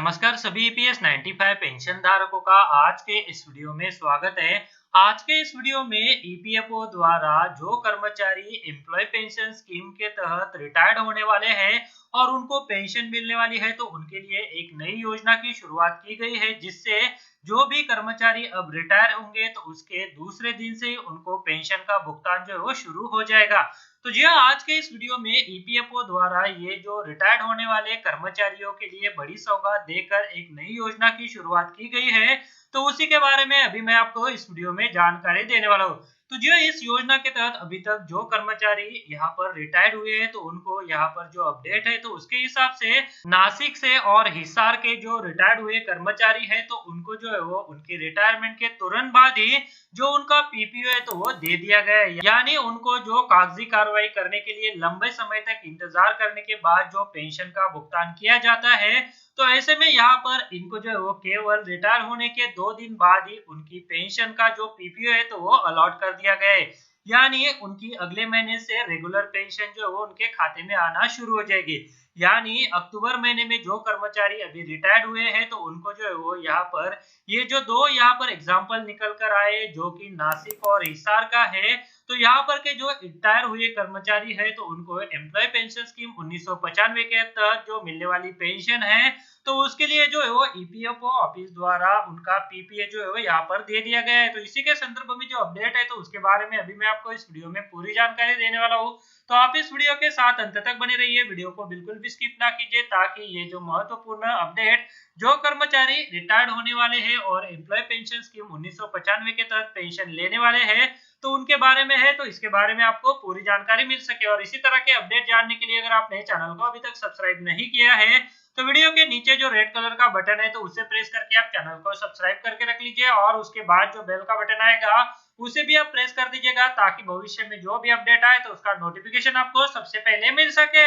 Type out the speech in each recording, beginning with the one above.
नमस्कार सभी EPS 95 pension धारकों का आज के इस वीडियो में स्वागत है। आज के इस वीडियो में ईपीएफओ द्वारा जो कर्मचारी एम्प्लॉय पेंशन स्कीम के तहत रिटायर्ड होने वाले हैं और उनको पेंशन मिलने वाली है, तो उनके लिए एक नई योजना की शुरुआत की गई है, जिससे जो भी कर्मचारी अब रिटायर होंगे तो उसके दूसरे दिन से ही उनको पेंशन का भुगतान जो है वो शुरू हो जाएगा। तो जी हाँ, आज के इस वीडियो में ईपीएफओ द्वारा ये जो रिटायर्ड होने वाले कर्मचारियों के लिए बड़ी सौगात देकर एक नई योजना की शुरुआत की गई है, तो उसी के बारे में अभी मैं आपको इस वीडियो में जानकारी देने वाला हूँ। तो जी हाँ, इस योजना के तहत अभी तक जो कर्मचारी यहाँ पर रिटायर्ड हुए हैं, तो उनको यहाँ पर जो अपडेट है, तो उसके हिसाब से नासिक से और हिसार के जो रिटायर्ड हुए कर्मचारी है, तो उनको जो है वो उनके रिटायरमेंट के तुरंत बाद ही जो उनका पीपीओ है तो वो दे दिया गया है। यानी उनको जो कागजी कार्रवाई करने के लिए लंबे समय तक इंतजार करने के बाद जो पेंशन का भुगतान किया जाता है, तो ऐसे में यहाँ पर इनको जो है वो केवल रिटायर होने के 2 दिन बाद ही उनकी पेंशन का जो पीपीओ है तो वो अलॉट कर दिया गया है। यानी उनकी अगले महीने से रेगुलर पेंशन जो है वो उनके खाते में आना शुरू हो जाएगी। यानी अक्टूबर महीने में जो कर्मचारी अभी रिटायर्ड हुए हैं, तो उनको जो है वो यहाँ पर ये जो दो यहाँ पर एग्जाम्पल निकल कर आए, जो कि नासिक और हिसार का है, तो यहाँ पर के जो रिटायर हुए कर्मचारी है, तो उनको एम्प्लॉय पेंशन स्कीम 1995 के तहत जो मिलने वाली पेंशन है, तो उसके लिए जो है वो ईपीएफओ ऑफिस द्वारा उनका पीपीए जो है वो यहाँ पर दे दिया गया है। तो इसी के संदर्भ में जो अपडेट है, तो उसके बारे में अभी मैं आपको इस वीडियो में पूरी जानकारी देने वाला हूँ। तो आप इस वीडियो के साथ अंत तक बने रहिए, वीडियो को बिल्कुल भी स्किप ना कीजिए, ताकि ये जो महत्वपूर्ण अपडेट जो कर्मचारी रिटायर्ड होने वाले हैं और एम्प्लॉय पेंशन स्कीम 1995 के तहत पेंशन लेने वाले हैं, तो उनके बारे में है, तो इसके बारे में आपको पूरी जानकारी मिल सके। और इसी तरह के अपडेट जानने के लिए अगर आपने चैनल को अभी तक सब्सक्राइब नहीं किया है, तो वीडियो के नीचे जो रेड कलर का बटन है, तो उसे प्रेस करके आप चैनल को सब्सक्राइब करके रख लीजिए, और उसके बाद जो बेल का बटन आएगा उसे भी आप प्रेस कर दीजिएगा, ताकि भविष्य में जो भी अपडेट आए तो उसका नोटिफिकेशन आपको सबसे पहले मिल सके।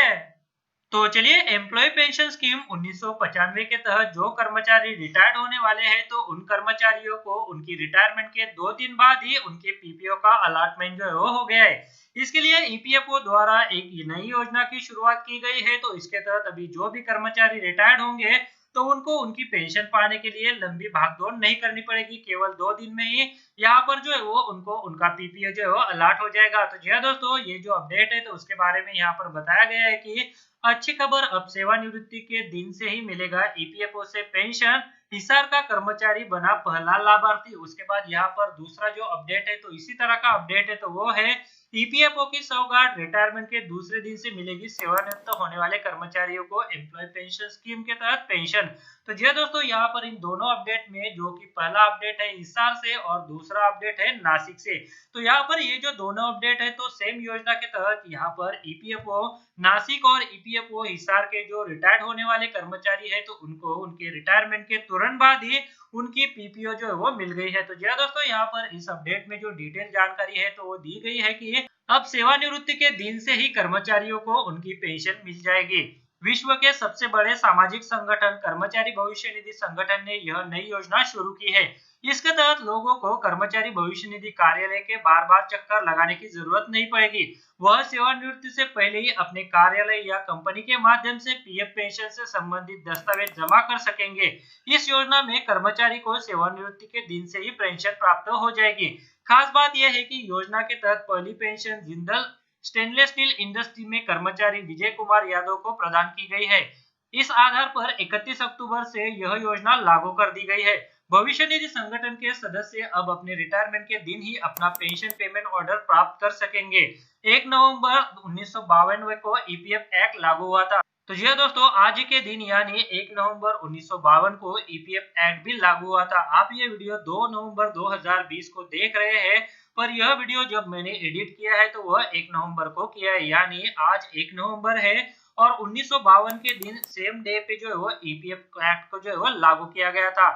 तो चलिए, एम्प्लॉय पेंशन स्कीम 1995 के तहत जो कर्मचारी रिटायर्ड होने वाले हैं, तो उन कर्मचारियों को उनकी रिटायरमेंट के 2 दिन बाद ही उनके पीपीओ का अलॉटमेंट जो है वो हो गया है। इसके लिए ईपीएफओ द्वारा एक नई योजना की शुरुआत की गई है। तो इसके तहत अभी जो भी कर्मचारी रिटायर्ड होंगे, तो उनको उनकी पेंशन पाने के लिए लंबी भागदौड़ नहीं करनी पड़ेगी, केवल 2 दिन में ही यहाँ पर जो है वो उनको उनका पीपीओ जो है वो अलॉट हो जाएगा। तो जी हाँ दोस्तों, ये जो अपडेट है, तो उसके बारे में यहाँ पर बताया गया है कि अच्छी खबर, अब सेवानिवृत्ति के दिन से ही मिलेगा ईपीएफओ से पेंशन। हिसार का कर्मचारी बना पहला लाभार्थी। उसके बाद यहाँ पर दूसरा जो अपडेट है, तो इसी तरह का अपडेट है, तो वो है ईपीएफओ की सौगात, रिटायरमेंट के दूसरे दिन से मिलेगी सेवानिवृत्त होने वाले कर्मचारियों को एम्प्लॉय पेंशन स्कीम के तहत पेंशन। तो जी दोस्तों, यहाँ पर इन दोनों अपडेट में जो कि पहला अपडेट है हिसार से और दूसरा अपडेट है नासिक से, तो यहाँ पर ये जो दोनों अपडेट है, तो सेम योजना के तहत यहाँ पर ईपीएफओ नासिक और ईपीएफओ हिसार के जो रिटायर्ड होने वाले कर्मचारी है, तो उनको उनके रिटायरमेंट के तुरंत बाद ही उनकी पीपीओ जो है वो मिल गई है। तो जी दोस्तों, यहाँ पर इस अपडेट में जो डिटेल जानकारी है, तो वो दी गई है कि अब सेवानिवृत्ति के दिन से ही कर्मचारियों को उनकी पेंशन मिल जाएगी। विश्व के सबसे बड़े सामाजिक संगठन कर्मचारी भविष्य निधि संगठन ने यह नई योजना शुरू की है। इसके तहत लोगों को कर्मचारी भविष्य निधि कार्यालय के बार बार चक्कर लगाने की जरूरत नहीं पड़ेगी। वह सेवानिवृत्ति से पहले ही अपने कार्यालय या कंपनी के माध्यम से पीएफ पेंशन से संबंधित दस्तावेज जमा कर सकेंगे। इस योजना में कर्मचारी को सेवानिवृत्ति के दिन से ही पेंशन प्राप्त हो जाएगी। खास बात यह है कि योजना के तहत पहली pension Jindal stainless steel industry में कर्मचारी विजय कुमार यादव को प्रदान की गई है। इस आधार पर 31 अक्टूबर से यह योजना लागू कर दी गई है। भविष्य निधि संगठन के सदस्य अब अपने रिटायरमेंट के दिन ही अपना पेंशन पेमेंट ऑर्डर प्राप्त कर सकेंगे। 1 नवंबर 1952 को ईपीएफ एक्ट लागू हुआ था। तो जी दोस्तों, आज के दिन यानी 1 नवंबर 1952 को ईपीएफ एक्ट भी लागू हुआ था। आप ये वीडियो 2 नवंबर 2020 को देख रहे हैं, पर यह वीडियो जब मैंने एडिट किया है, तो वह 1 नवंबर को किया है, यानी आज 1 नवंबर है और 1952 के दिन सेम डे पे जो है वो ईपीएफ एक्ट को जो है वो लागू किया गया था।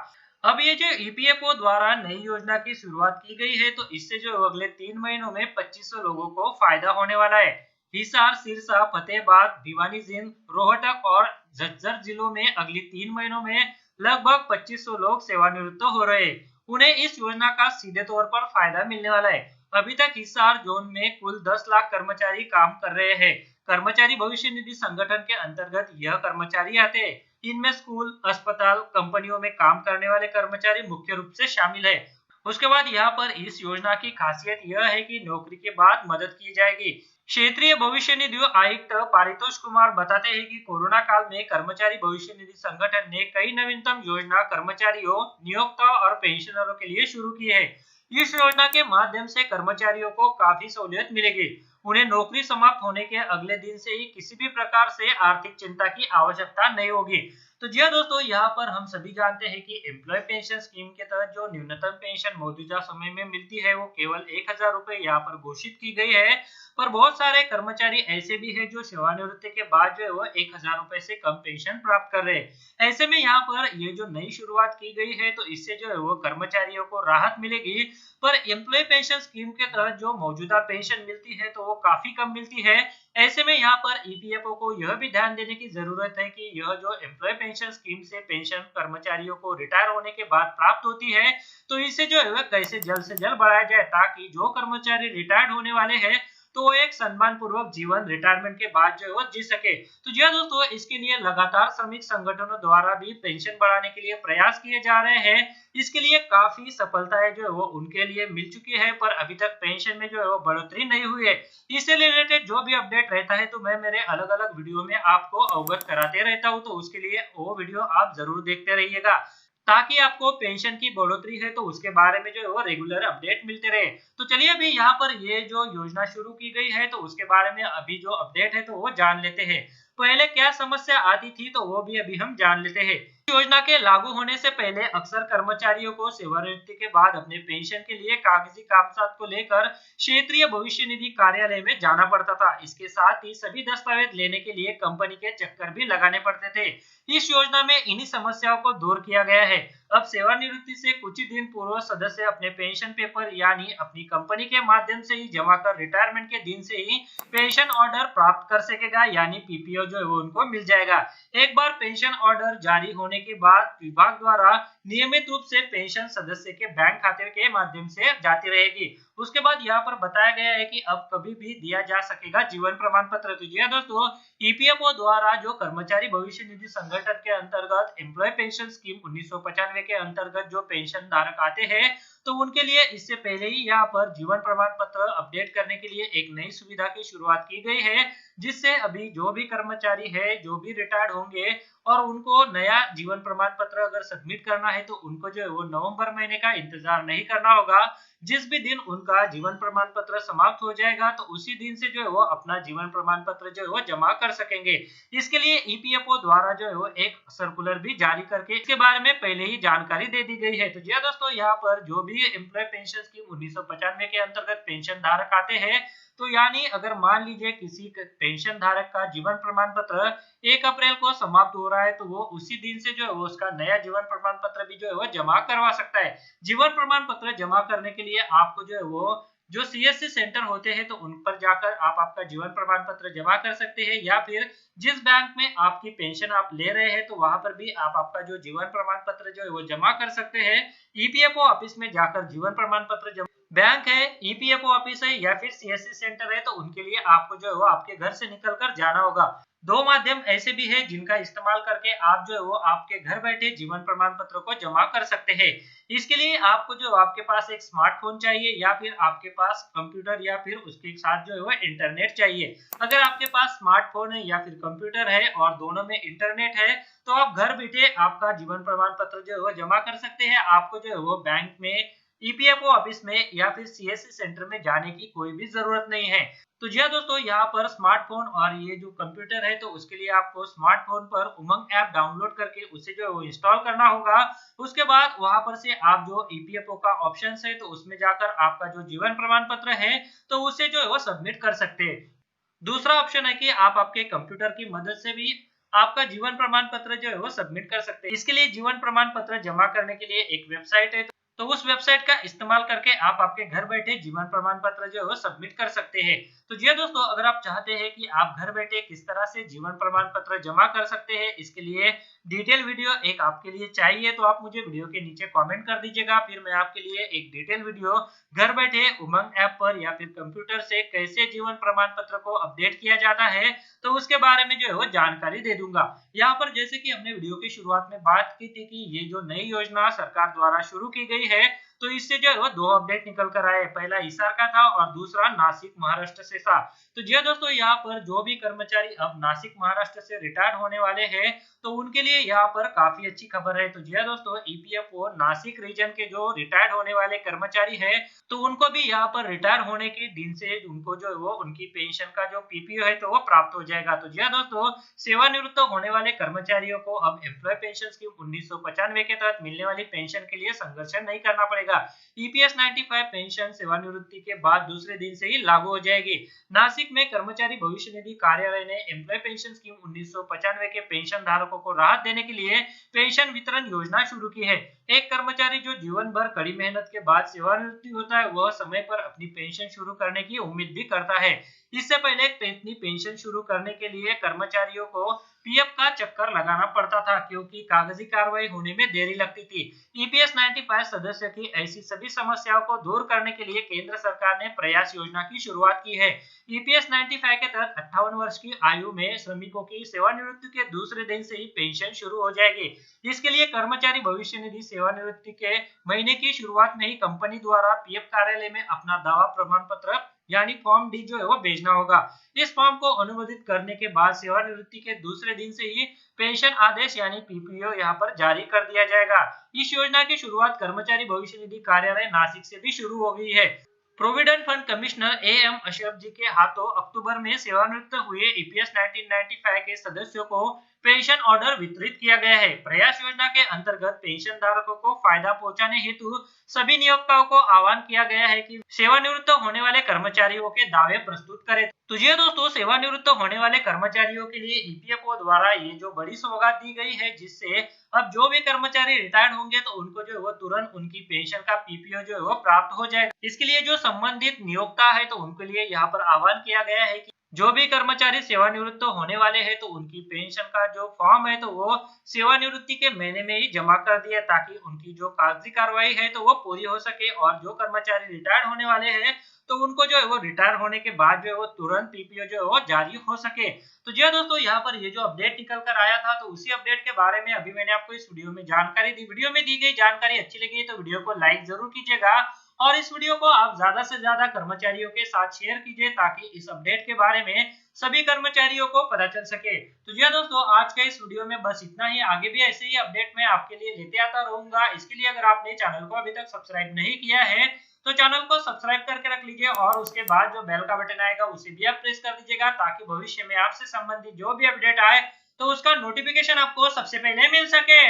अब ये जो ईपीएफओ द्वारा नई योजना की शुरुआत की गई है, तो इससे जो अगले 3 महीनों में 2500 लोगों को फायदा होने वाला है। हिसार, सिरसा, फतेहाबाद, भिवानी, जिंद, रोहतक और झज्जर जिलों में अगले 3 महीनों में लगभग 2500 लोग सेवानिवृत्त हो रहे हैं। उन्हें इस योजना का सीधे तौर पर फायदा मिलने वाला है। अभी तक हिसार जोन में कुल 10 लाख कर्मचारी काम कर रहे हैं। कर्मचारी भविष्य निधि संगठन के अंतर्गत यह कर्मचारी आते हैं। इनमें स्कूल, अस्पताल, कंपनियों में काम करने वाले कर्मचारी मुख्य रूप से शामिल है। उसके बाद यहाँ पर इस योजना की खासियत यह है कि नौकरी के बाद मदद की जाएगी। क्षेत्रीय भविष्य निधि आयुक्त पारितोष कुमार बताते हैं कि कोरोना काल में कर्मचारी भविष्य निधि संगठन ने कई नवीनतम योजना कर्मचारियों, नियोक्ताओं और पेंशनरों के लिए शुरू की है। इस योजना के माध्यम से कर्मचारियों को काफी सहूलियत मिलेगी। उन्हें नौकरी समाप्त होने के अगले दिन से ही किसी भी प्रकार से आर्थिक चिंता की आवश्यकता नहीं होगी। तो जी हाँ दोस्तों, यहाँ पर हम सभी जानते हैं कि एम्प्लॉय पेंशन स्कीम के तहत जो न्यूनतम पेंशन मौजूदा समय में मिलती है वो केवल 1000 रुपए यहाँ पर घोषित की गई है। पर बहुत सारे कर्मचारी ऐसे भी है जो सेवानिवृत्ति के बाद जो है वो 1000 रुपए से कम पेंशन प्राप्त कर रहे हैं। ऐसे में यहाँ पर ये जो नई शुरुआत की गई है तो इससे जो है वो कर्मचारियों को राहत मिलेगी। पर एम्प्लॉय पेंशन स्कीम के तहत जो मौजूदा पेंशन मिलती है तो वो काफी कम मिलती है। ऐसे में यहाँ पर ईपीएफओ को यह भी ध्यान देने की जरूरत है कि यह जो एम्प्लॉय पेंशन स्कीम से पेंशन कर्मचारियों को रिटायर होने के बाद प्राप्त होती है तो इसे जो है कैसे जल्द से जल्द बढ़ाया जाए, ताकि जो कर्मचारी रिटायर्ड होने वाले हैं तो वो एक सम्मान पूर्वक जीवन रिटायरमेंट के बाद जो है वो जी सके। तो जी हाँ दोस्तों, इसके लिए लगातार श्रमिक संगठनों द्वारा भी पेंशन बढ़ाने के लिए प्रयास किए जा रहे हैं। इसके लिए काफी सफलताएं जो है वो उनके लिए मिल चुकी है, पर अभी तक पेंशन में जो है वो बढ़ोतरी नहीं हुई है। इससे रिलेटेड जो भी अपडेट रहता है तो मैं मेरे अलग अलग वीडियो में आपको अवगत कराते रहता हूँ, तो उसके लिए वो वीडियो आप जरूर देखते रहिएगा, ताकि आपको पेंशन की बढ़ोतरी है तो उसके बारे में जो है वो रेगुलर अपडेट मिलते रहे। तो चलिए अभी यहाँ पर ये जो योजना शुरू की गई है तो उसके बारे में अभी जो अपडेट है तो वो जान लेते हैं। पहले क्या समस्या आती थी तो वो भी अभी हम जान लेते हैं। योजना के लागू होने से पहले अक्सर कर्मचारियों को सेवानिवृत्ति के बाद अपने पेंशन के लिए कागजी कागजात को लेकर क्षेत्रीय भविष्य निधि कार्यालय में जाना पड़ता था। इसके साथ ही सभी दस्तावेज लेने के लिए कंपनी के चक्कर भी लगाने पड़ते थे। इस योजना में इन्हीं समस्याओं को दूर किया गया है। अब सेवानिवृत्ति से कुछ ही दिन पूर्व सदस्य अपने पेंशन पेपर यानी अपनी कंपनी के माध्यम से ही जमा कर रिटायरमेंट के दिन से ही पेंशन ऑर्डर प्राप्त कर सकेगा, यानी पीपीओ जो है वो उनको मिल जाएगा। एक बार पेंशन ऑर्डर जारी होने के बाद विभाग द्वारा नियमित रूप से पेंशन सदस्य के बैंक खाते के माध्यम से जाती रहेगी। उसके बाद यहाँ पर बताया गया है कि अब कभी भी दिया जा सकेगा जीवन प्रमाण पत्र। तो जी दोस्तों, ईपीएफओ द्वारा जो कर्मचारी भविष्य निधि संगठन के अंतर्गत एम्प्लॉय पेंशन स्कीम 1995 के अंतर्गत जो पेंशन धारक आते हैं तो उनके लिए इससे पहले ही यहाँ पर जीवन प्रमाण पत्र अपडेट करने के लिए एक नई सुविधा की शुरुआत की गई है, जिससे अभी जो भी कर्मचारी है जो भी रिटायर्ड होंगे और उनको नया जीवन प्रमाण पत्र अगर सबमिट करना है तो उनको जो है वो नवंबर महीने का इंतजार नहीं करना होगा। जिस भी दिन उनका जीवन प्रमाण पत्र समाप्त हो जाएगा तो उसी दिन से जो है वो अपना जीवन प्रमाण पत्र जो है वो जमा कर सकेंगे। इसके लिए ईपीएफओ द्वारा जो है वो एक सर्कुलर भी जारी करके इसके बारे में पहले ही जानकारी दे दी गई है। तो जी दोस्तों, यहाँ पर जो भी एम्प्लॉय पेंशन स्कीम 1995 के अंतर्गत पेंशन धारक आते हैं तो यानी अगर मान लीजिए किसी पेंशन धारक का जीवन प्रमाण पत्र 1 अप्रैल को समाप्त हो रहा है तो वो उसी दिन से जो है वो उसका नया जीवन प्रमाण पत्र भी जो है वो जमा करवा सकता है। जीवन प्रमाण पत्र जमा करने के लिए आपको जो है वो जो सीएससी सेंटर होते हैं तो उन पर जाकर आप आपका जीवन प्रमाण पत्र जमा कर सकते हैं, या फिर जिस बैंक में आपकी पेंशन आप ले रहे हैं तो वहां पर भी आप आपका जो जीवन प्रमाण पत्र जो है वो जमा कर सकते हैं। ईपीएफओ ऑफिस में जाकर जीवन प्रमाण पत्र जमा, बैंक है, ईपीएफओ ऑफिस है या फिर सीएससी सेंटर है तो उनके लिए आपको जो है वो आपके घर से निकलकर जाना होगा। दो माध्यम ऐसे भी है जिनका इस्तेमाल करके आप जो है वो आपके घर बैठे जीवन प्रमाण पत्र को जमा कर सकते हैं। इसके लिए आपको जो आपके पास एक स्मार्टफोन चाहिए या फिर आपके पास कंप्यूटर या फिर उसके साथ जो है वो इंटरनेट चाहिए। अगर आपके पास स्मार्टफोन है या फिर कंप्यूटर है और दोनों में इंटरनेट है तो आप घर बैठे आपका जीवन प्रमाण पत्र जो है वो जमा कर सकते हैं। आपको जो है वो बैंक में, ईपीएफओ ऑफिस में या फिर सीएससी सेंटर में जाने की कोई भी जरूरत नहीं है। तो जी दोस्तों, यहाँ पर स्मार्टफोन और ये जो कंप्यूटर है तो उसके लिए आपको स्मार्टफोन पर उमंग ऐप डाउनलोड करके उसे जो है वो इंस्टॉल करना होगा। उसके बाद वहां पर से आप जो ईपीएफओ का ऑप्शन है तो उसमें जाकर आपका जो जीवन प्रमाण पत्र है तो उसे जो है वो सबमिट कर सकते हैं। दूसरा ऑप्शन है कि आप आपके कंप्यूटर की मदद से भी आपका जीवन प्रमाण पत्र जो है वो सबमिट कर सकते हैं। इसके लिए जीवन प्रमाण पत्र जमा करने के लिए एक वेबसाइट है तो उस वेबसाइट का इस्तेमाल करके आप आपके घर बैठे जीवन प्रमाण पत्र जो है वो सबमिट कर सकते हैं। तो जी दोस्तों, अगर आप चाहते हैं कि आप घर बैठे किस तरह से जीवन प्रमाण पत्र जमा कर सकते हैं, इसके लिए डिटेल वीडियो एक आपके लिए चाहिए तो आप मुझे वीडियो के नीचे कमेंट कर दीजिएगा। फिर मैं आपके लिए एक डिटेल वीडियो घर बैठे उमंग ऐप पर या फिर कंप्यूटर से कैसे जीवन प्रमाण पत्र को अपडेट किया जाता है तो उसके बारे में जो है वो जानकारी दे दूंगा। यहाँ पर जैसे कि हमने वीडियो की शुरुआत में बात की थी कि ये जो नई योजना सरकार द्वारा शुरू की गई है तो इससे जो है वो दो अपडेट निकल कर आए, पहला हिसार का था और दूसरा नासिक महाराष्ट्र से था। तो जी दोस्तों, यहाँ पर जो भी कर्मचारी अब नासिक महाराष्ट्र से रिटायर्ड होने वाले हैं तो उनके लिए यहाँ पर काफी अच्छी खबर है। तो जी दोस्तों, ईपीएफओ नासिक रीजन के जो रिटायर्ड होने वाले कर्मचारी है तो उनको भी यहाँ पर रिटायर होने के दिन से उनको जो है वो उनकी पेंशन का जो पीपीओ है तो वो प्राप्त हो जाएगा। तो जी दोस्तों, सेवानिवृत्त होने वाले कर्मचारियों को अब एम्प्लॉय पेंशन स्कीम 1995 के तहत मिलने वाली पेंशन के लिए संघर्ष नहीं करना पड़ेगा। ईपीएस 95 पेंशन सेवानिवृत्ति के बाद दूसरे दिन से ही लागू हो जाएगी। नासिक में कर्मचारी भविष्य निधि कार्यालय ने एम्प्लॉय पेंशन स्कीम 1995 के पेंशन धारकों को राहत देने के लिए पेंशन वितरण योजना शुरू की है। एक कर्मचारी जो जीवन भर कड़ी मेहनत के बाद सेवानिवृत्ति होता है वह समय पर अपनी पेंशन शुरू करने की उम्मीद भी करता है। इससे पहले अपनी पेंशन शुरू करने के लिए कर्मचारियों को पीएफ का चक्कर लगाना पड़ता था क्योंकि कागजी कार्रवाई होने में देरी लगती थी। ईपीएस 95 सदस्य की ऐसी सभी समस्याओं को दूर करने के लिए केंद्र सरकार ने प्रयास योजना की शुरुआत की है। ईपीएस 95 के तहत 58 वर्ष की आयु में श्रमिकों की सेवानिवृत्ति के दूसरे दिन से ही पेंशन शुरू हो जाएगी। इसके लिए कर्मचारी भविष्य निधि सेवानिवृत्ति के महीने की शुरुआत में ही कंपनी द्वारा पीएफ कार्यालय में अपना दावा प्रमाण पत्र यानी फॉर्म डी जो है वो भेजना होगा। इस फॉर्म को अनुमोदित करने के बाद सेवानिवृत्ति के दूसरे दिन से ही पेंशन आदेश यानी पीपीओ यहाँ पर जारी कर दिया जाएगा। इस योजना की शुरुआत कर्मचारी भविष्य निधि कार्यालय नासिक से भी शुरू हो गई है। Provident fund commissioner AM Ashraf ji के हाथों अक्टूबर में सेवानिवृत्त हुए ईपीएस 1995 के सदस्यों को पेंशन ऑर्डर वितरित किया गया है। प्रयास योजना के अंतर्गत पेंशन धारकों को फायदा पहुंचाने हेतु सभी नियोक्ताओं को आह्वान किया गया है कि सेवानिवृत्त होने वाले कर्मचारियों के दावे प्रस्तुत करें। तो ये दोस्तों, सेवानिवृत्त होने वाले कर्मचारियों के लिए ईपीएफओ द्वारा ये जो बड़ी सौगात दी गई है जिससे अब जो भी कर्मचारी रिटायर्ड होंगे तो उनको जो है वो तुरंत उनकी पेंशन का पीपीओ जो है वो प्राप्त हो जाएगा। इसके लिए जो संबंधित नियोक्ता है तो उनके लिए यहाँ पर आह्वान किया गया है कि जो भी कर्मचारी सेवानिवृत्त होने वाले हैं तो उनकी पेंशन का जो फॉर्म है तो वो सेवानिवृत्ति के महीने में ही जमा कर दिया ताकि उनकी जो कागजी कार्रवाई है तो वो पूरी हो सके। और जो कर्मचारी रिटायर्ड होने वाले हैं तो उनको जो है वो रिटायर होने के बाद जो है वो तुरंत पीपीओ जो है वो जारी हो सके। तो जी दोस्तों, यहाँ पर ये जो अपडेट निकल कर आया था तो उसी अपडेट के बारे में अभी मैंने आपको इस वीडियो में जानकारी दी। वीडियो में दी गई जानकारी अच्छी लगी तो वीडियो को लाइक जरूर कीजिएगा और इस वीडियो को आप ज्यादा से ज्यादा कर्मचारियों के साथ शेयर कीजिए ताकि इस अपडेट के बारे में सभी कर्मचारियों को पता चल सके। तो जी दोस्तों, आज के इस वीडियो में बस इतना ही। आगे भी ऐसे ही अपडेट मैं आपके लिए लेते आता रहूंगा। इसके लिए अगर आपने चैनल को अभी तक सब्सक्राइब नहीं किया है तो चैनल को सब्सक्राइब करके रख लीजिए और उसके बाद जो बेल का बटन आएगा उसे भी आप प्रेस कर दीजिएगा ताकि भविष्य में आपसे संबंधित जो भी अपडेट आए तो उसका नोटिफिकेशन आपको सबसे पहले मिल सके।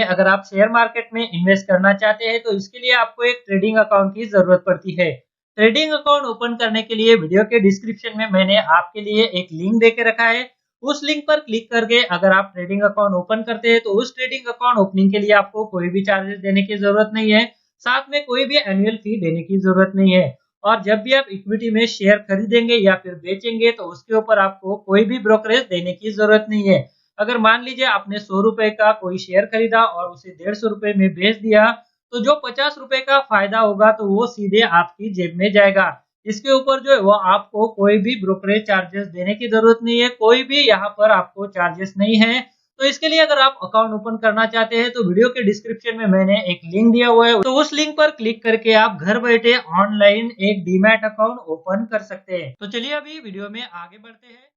अगर आप शेयर मार्केट में इन्वेस्ट करना चाहते हैं तो इसके लिए आपको एक ट्रेडिंग अकाउंट की जरूरत पड़ती है। ट्रेडिंग अकाउंट ओपन करने के लिए वीडियो के डिस्क्रिप्शन में मैंने आपके लिए एक लिंक देके रखा है। उस लिंक पर क्लिक करके अगर आप ट्रेडिंग अकाउंट ओपन करते हैं तो उस ट्रेडिंग अकाउंट ओपनिंग के लिए आपको कोई भी चार्जेस देने की जरूरत नहीं है, साथ में कोई भी एनुअल फी देने की जरूरत नहीं है। और जब भी आप इक्विटी में शेयर खरीदेंगे या फिर बेचेंगे तो उसके ऊपर आपको कोई भी ब्रोकरेज देने की जरूरत नहीं है। अगर मान लीजिए आपने 100 रुपए का कोई शेयर खरीदा और उसे 150 रुपए में बेच दिया तो जो 50 रुपए का फायदा होगा तो वो सीधे आपकी जेब में जाएगा। इसके ऊपर जो है वो आपको कोई भी ब्रोकरेज चार्जेस देने की जरूरत नहीं है, कोई भी यहाँ पर आपको चार्जेस नहीं है। तो इसके लिए अगर आप अकाउंट ओपन करना चाहते हैं तो वीडियो के डिस्क्रिप्शन में मैंने एक लिंक दिया हुआ है, तो उस लिंक पर क्लिक करके आप घर बैठे ऑनलाइन एक डीमैट अकाउंट ओपन कर सकते हैं। तो चलिए अभी वीडियो में आगे बढ़ते हैं।